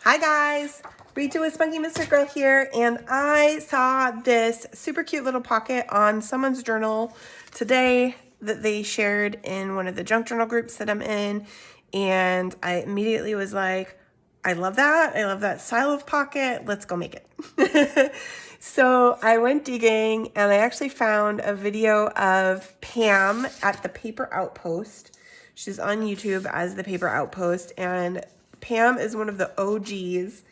Hi guys, Rita with Spunky Misfit Girl here, and I saw this super cute little pocket on someone's journal today that they shared in one of the junk journal groups that I'm in, and I immediately was like, I love that. I love that style of pocket. Let's go make it. So I went digging and I actually found a video of Pam at the Paper Outpost. She's on YouTube as the Paper Outpost, and Pam is one of the OGs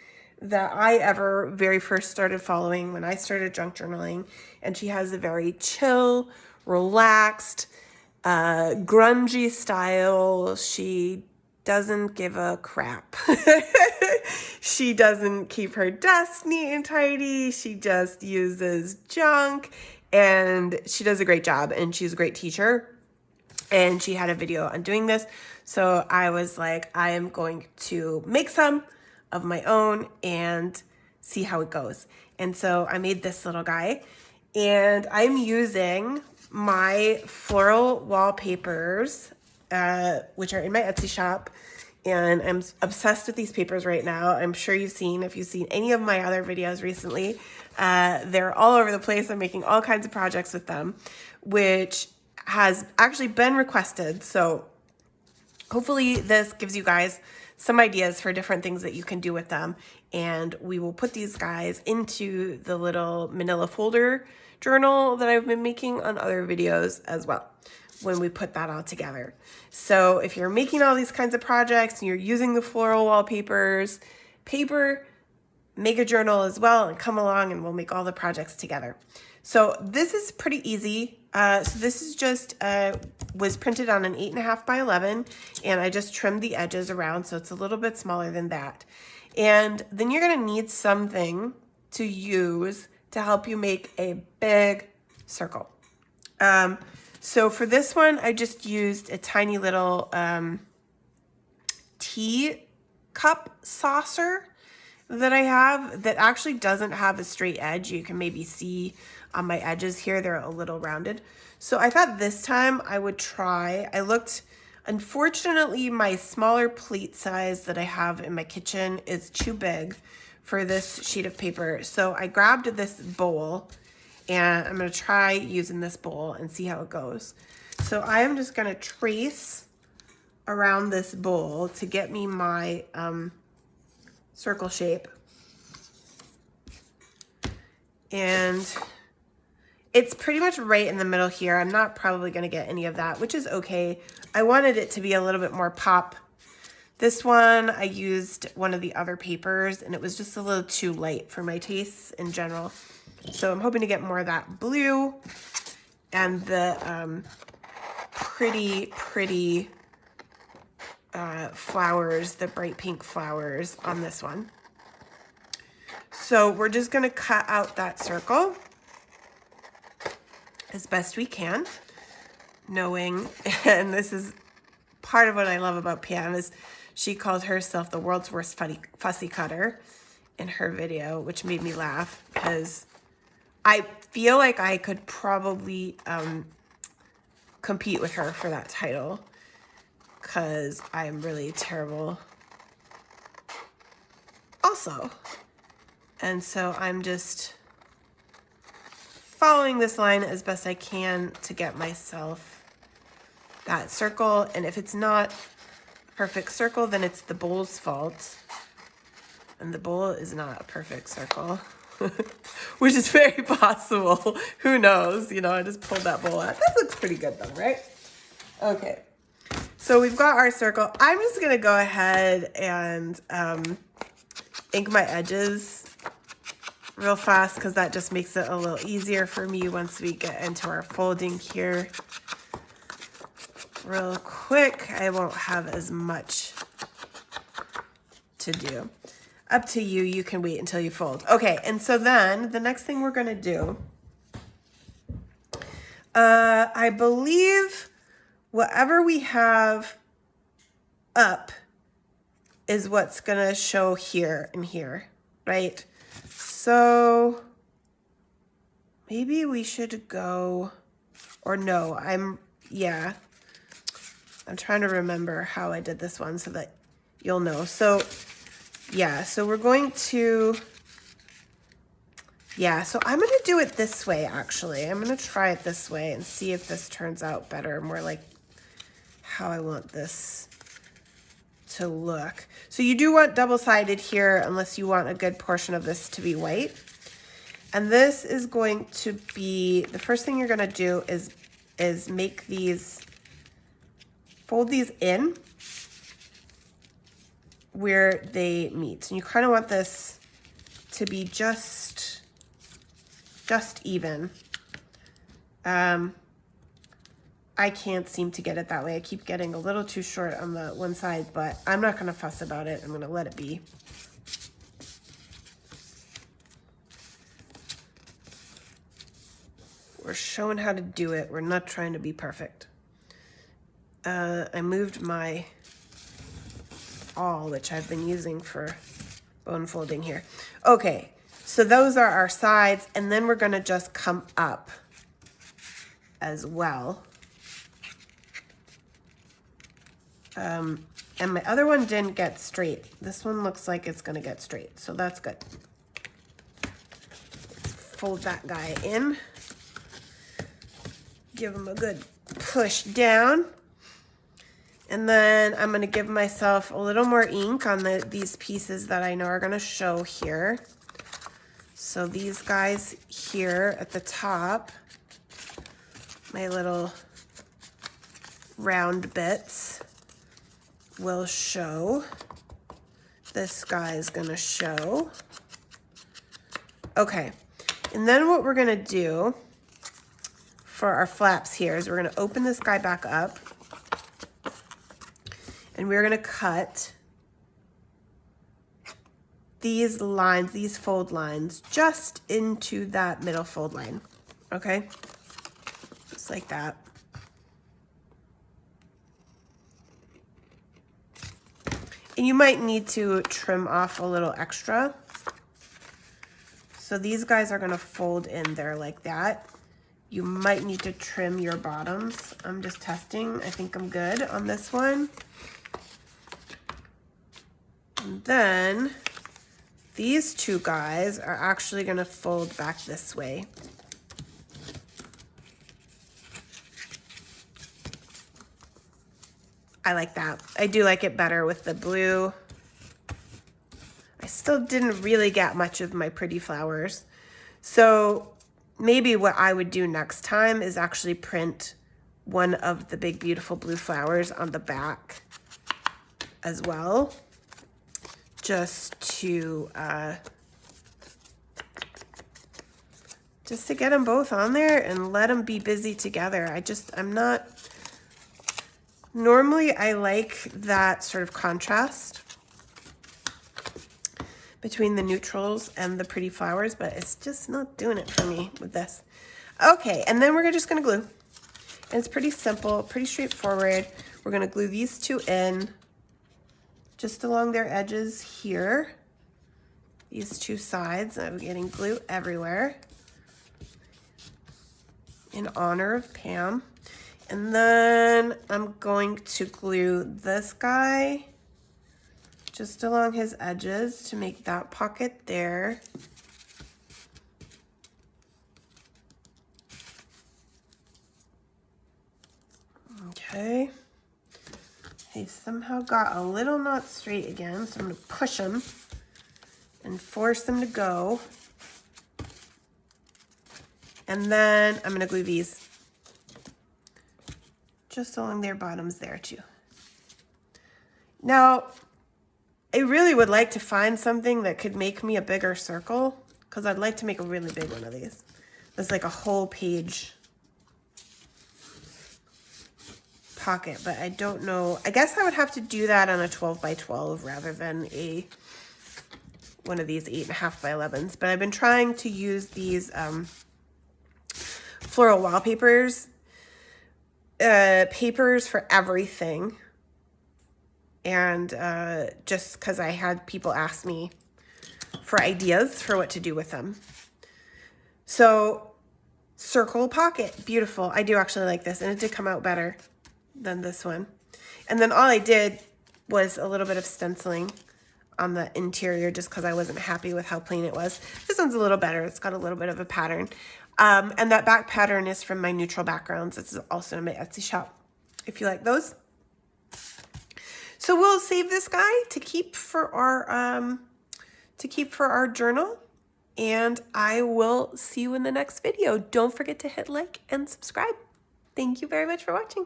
that I ever very first started following when I started junk journaling. And she has a very chill, relaxed, grungy style. She doesn't give a crap. She doesn't keep her desk neat and tidy. She just uses junk, and she does a great job, and she's a great teacher. And she had a video on doing this. So I was like, I am going to make some of my own and see how it goes. And so I made this little guy, and I'm using my floral wallpapers, which are in my Etsy shop. And I'm obsessed with these papers right now. I'm sure if you've seen any of my other videos recently, they're all over the place. I'm making all kinds of projects with them, which has actually been requested. So hopefully this gives you guys some ideas for different things that you can do with them. And we will put these guys into the little manila folder journal that I've been making on other videos as well, when we put that all together. So if you're making all these kinds of projects and you're using the floral wallpapers, paper, make a journal as well and come along and we'll make all the projects together. So this is pretty easy. So this is just, was printed on an 8.5 by 11, and I just trimmed the edges around so it's a little bit smaller than that. And then you're gonna need something to use to help you make a big circle. So for this one, I just used a tiny little tea cup saucer that I have that actually doesn't have a straight edge. You can maybe see on my edges here, they're a little rounded. So I thought this time I would try. Unfortunately, my smaller plate size that I have in my kitchen is too big for this sheet of paper. So I grabbed this bowl, and I'm gonna try using this bowl and see how it goes. So I am just gonna trace around this bowl to get me my circle shape. And it's pretty much right in the middle here. I'm not probably gonna get any of that, which is okay. I wanted it to be a little bit more pop. This one, I used one of the other papers, and it was just a little too light for my tastes in general. So I'm hoping to get more of that blue and the pretty flowers, the bright pink flowers on this one. So we're just gonna cut out that circle as best we can, knowing, and this is part of what I love about Pam, is she called herself the world's worst fussy cutter in her video, which made me laugh because I feel like I could probably compete with her for that title because I'm really terrible also. And so I'm just following this line as best I can to get myself that circle. And if it's not a perfect circle, then it's the bowl's fault. And the bowl is not a perfect circle, which is very possible. Who knows? You know, I just pulled that bowl out. That looks pretty good though, right? Okay. So we've got our circle. I'm just gonna go ahead and ink my edges real fast because that just makes it a little easier for me once we get into our folding here. Real quick, I won't have as much to do. Up to you, you can wait until you fold. Okay, and so then the next thing we're gonna do, I believe whatever we have up is what's gonna show here and here, right? So maybe we should go, or no, I'm trying to remember how I did this one so that you'll know. So Yeah, so we're going to, yeah, so I'm going to do it this way, actually. I'm going to try it this way and see if this turns out better, more like how I want this to look. So you do want double-sided here unless you want a good portion of this to be white. And this is going to be, the first thing you're going to do is make these, fold these in where they meet. And you kind of want this to be just even. I can't seem to get it that way. I keep getting a little too short on the one side, but I'm not going to fuss about it. I'm going to let it be. We're showing how to do it. We're not trying to be perfect. I moved my awl, which I've been using for bone folding here. Okay, so those are our sides, and then we're going to just come up as well. And my other one didn't get straight. This one looks like it's going to get straight, so that's good. Let's fold that guy in. Give him a good push down. And then I'm going to give myself a little more ink on these pieces that I know are going to show here. So these guys here at the top, my little round bits, will show. This guy is going to show. Okay, and then what we're going to do for our flaps here is we're going to open this guy back up, and we're going to cut these lines, these fold lines, just into that middle fold line, okay? Just like that. And you might need to trim off a little extra. So these guys are going to fold in there like that. You might need to trim your bottoms. I'm just testing. I think I'm good on this one. And then these two guys are actually going to fold back this way. I like that. I do like it better with the blue. I still didn't really get much of my pretty flowers. So maybe what I would do next time is actually print one of the big beautiful blue flowers on the back as well. Just to get them both on there and let them be busy together. I'm not, normally I like that sort of contrast between the neutrals and the pretty flowers, but it's just not doing it for me with this. Okay, and then we're just gonna glue. And it's pretty simple, pretty straightforward. We're gonna glue these two in just along their edges here. These two sides, I'm getting glue everywhere in honor of Pam. And then I'm going to glue this guy just along his edges to make that pocket there. Okay. He somehow got a little not straight again, so I'm going to push him and force him to go. And then I'm going to glue these just along their bottoms there too. Now, I really would like to find something that could make me a bigger circle, because I'd like to make a really big one of these. That's like a whole page pocket, but I don't know. I guess I would have to do that on a 12 by 12 rather than one of these 8.5 by 11s. But I've been trying to use these floral wallpapers, papers for everything. And just because I had people ask me for ideas for what to do with them. So, circle pocket, beautiful. I do actually like this, and it did come out better than this one. And then all I did was a little bit of stenciling on the interior just because I wasn't happy with how plain it was. This one's a little better. It's got a little bit of a pattern. And that back pattern is from my neutral backgrounds. It's also in my Etsy shop if you like those. So we'll save this guy to keep for our journal, and I will see you in the next video. Don't forget to hit like and subscribe. Thank you very much for watching.